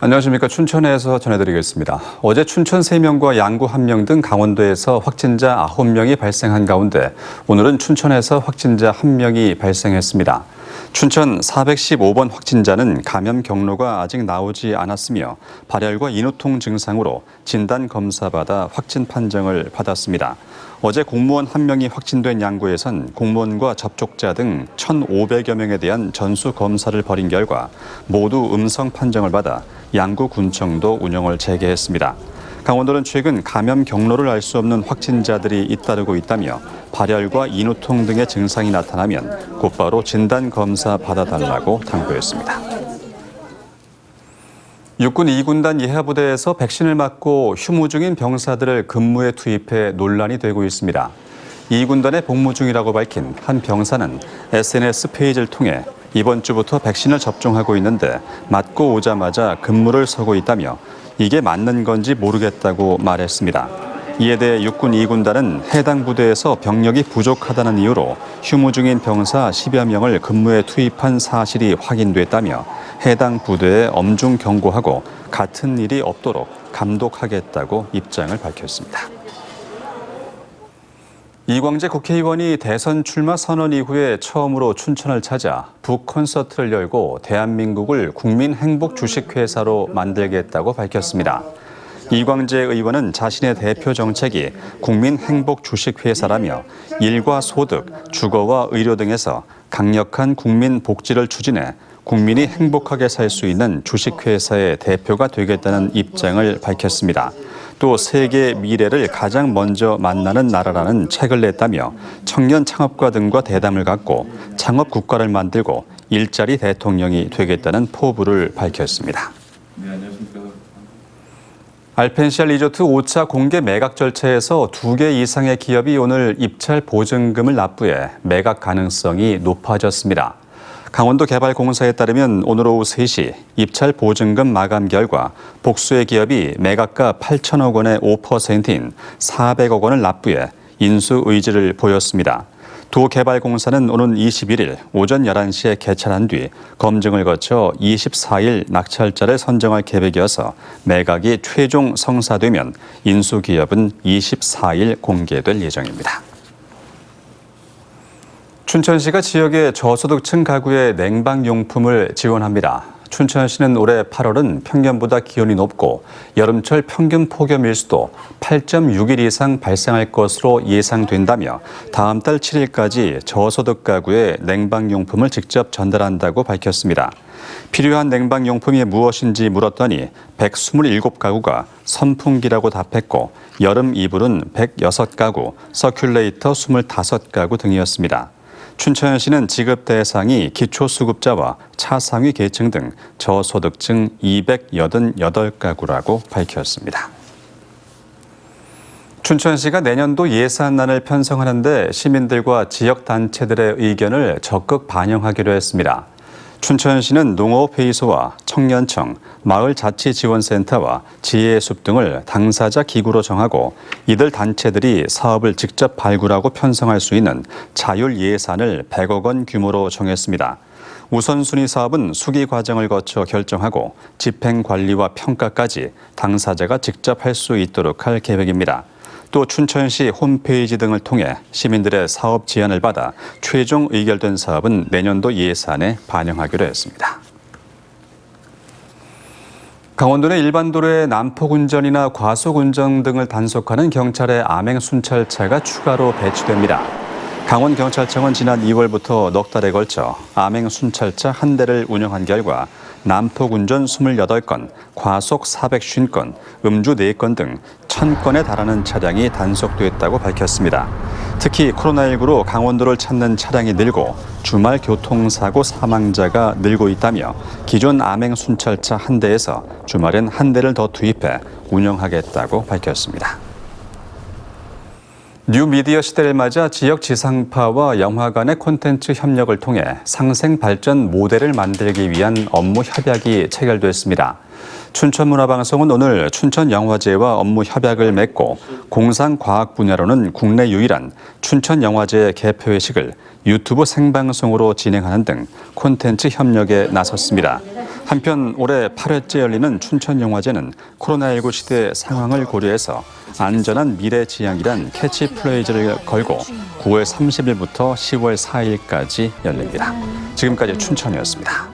안녕하십니까. 춘천에서 전해드리겠습니다. 어제 춘천 3명과 양구 1명 등 강원도에서 확진자 9명이 발생한 가운데 오늘은 춘천에서 확진자 1명이 발생했습니다. 춘천 415번 확진자는 감염 경로가 아직 나오지 않았으며 발열과 인후통 증상으로 진단검사받아 확진 판정을 받았습니다. 어제 공무원 1명이 확진된 양구에선 공무원과 접촉자 등 1,500여 명에 대한 전수검사를 벌인 결과 모두 음성 판정을 받아 양구군청도 운영을 재개했습니다. 강원도는 최근 감염 경로를 알 수 없는 확진자들이 잇따르고 있다며 발열과 인후통 등의 증상이 나타나면 곧바로 진단검사 받아달라고 당부했습니다. 육군 2군단 예하부대에서 백신을 맞고 휴무 중인 병사들을 근무에 투입해 논란이 되고 있습니다. 2군단에 복무 중이라고 밝힌 한 병사는 SNS 페이지를 통해 이번 주부터 백신을 접종하고 있는데 맞고 오자마자 근무를 서고 있다며 이게 맞는 건지 모르겠다고 말했습니다. 이에 대해 육군 2군단은 해당 부대에서 병력이 부족하다는 이유로 휴무 중인 병사 10여 명을 근무에 투입한 사실이 확인됐다며 해당 부대에 엄중 경고하고 같은 일이 없도록 감독하겠다고 입장을 밝혔습니다. 이광재 국회의원이 대선 출마 선언 이후에 처음으로 춘천을 찾아 북 콘서트를 열고 대한민국을 국민행복주식회사로 만들겠다고 밝혔습니다. 이광재 의원은 자신의 대표 정책이 국민행복주식회사라며 일과 소득, 주거와 의료 등에서 강력한 국민 복지를 추진해 국민이 행복하게 살 수 있는 주식회사의 대표가 되겠다는 입장을 밝혔습니다. 또 세계의 미래를 가장 먼저 만나는 나라라는 책을 냈다며 청년 창업가 등과 대담을 갖고 창업 국가를 만들고 일자리 대통령이 되겠다는 포부를 밝혔습니다. 알펜시아 리조트 5차 공개 매각 절차에서 2개 이상의 기업이 오늘 입찰 보증금을 납부해 매각 가능성이 높아졌습니다. 강원도개발공사에 따르면 오늘 오후 3시 입찰 보증금 마감 결과 복수의 기업이 매각가 8천억 원의 5%인 400억 원을 납부해 인수 의지를 보였습니다. 도개발공사는 오는 21일 오전 11시에 개찰한 뒤 검증을 거쳐 24일 낙찰자를 선정할 계획이어서 매각이 최종 성사되면 인수 기업은 24일 공개될 예정입니다. 춘천시가 지역의 저소득층 가구의 냉방용품을 지원합니다. 춘천시는 올해 8월은 평년보다 기온이 높고 여름철 평균 폭염 일수도 8.6일 이상 발생할 것으로 예상된다며 다음 달 7일까지 저소득 가구에 냉방용품을 직접 전달한다고 밝혔습니다. 필요한 냉방용품이 무엇인지 물었더니 127가구가 선풍기라고 답했고 여름 이불은 106가구, 서큘레이터 25가구 등이었습니다. 춘천시는 지급 대상이 기초수급자와 차상위 계층 등 저소득층 288가구라고 밝혔습니다. 춘천시가 내년도 예산안을 편성하는데 시민들과 지역단체들의 의견을 적극 반영하기로 했습니다. 춘천시는 농업회의소와 청년청, 마을자치지원센터와 지혜숲 등을 당사자 기구로 정하고 이들 단체들이 사업을 직접 발굴하고 편성할 수 있는 자율 예산을 100억 원 규모로 정했습니다. 우선순위 사업은 수기 과정을 거쳐 결정하고 집행관리와 평가까지 당사자가 직접 할 수 있도록 할 계획입니다. 또 춘천시 홈페이지 등을 통해 시민들의 사업 제안을 받아 최종 의결된 사업은 내년도 예산에 반영하기로 했습니다. 강원도 내 일반 도로의 난폭운전이나 과속운전 등을 단속하는 경찰의 암행 순찰차가 추가로 배치됩니다. 강원경찰청은 지난 2월부터 넉 달에 걸쳐 암행 순찰차 1대를 운영한 결과 난폭운전 28건, 과속 450건, 음주 4건 등 1000건에 달하는 차량이 단속됐다고 밝혔습니다. 특히 코로나19로 강원도를 찾는 차량이 늘고 주말 교통사고 사망자가 늘고 있다며 기존 암행 순찰차 1대에서 주말엔 1대를 더 투입해 운영하겠다고 밝혔습니다. 뉴미디어 시대를 맞아 지역 지상파와 영화관의 콘텐츠 협력을 통해 상생 발전 모델을 만들기 위한 업무 협약이 체결됐습니다. 춘천문화방송은 오늘 춘천영화제와 업무 협약을 맺고 공상과학 분야로는 국내 유일한 춘천영화제 개표회식을 유튜브 생방송으로 진행하는 등 콘텐츠 협력에 나섰습니다. 한편 올해 8회째 열리는 춘천영화제는 코로나19 시대 상황을 고려해서 안전한 미래지향이란 캐치프레이즈를 걸고 9월 30일부터 10월 4일까지 열립니다. 지금까지 춘천이었습니다.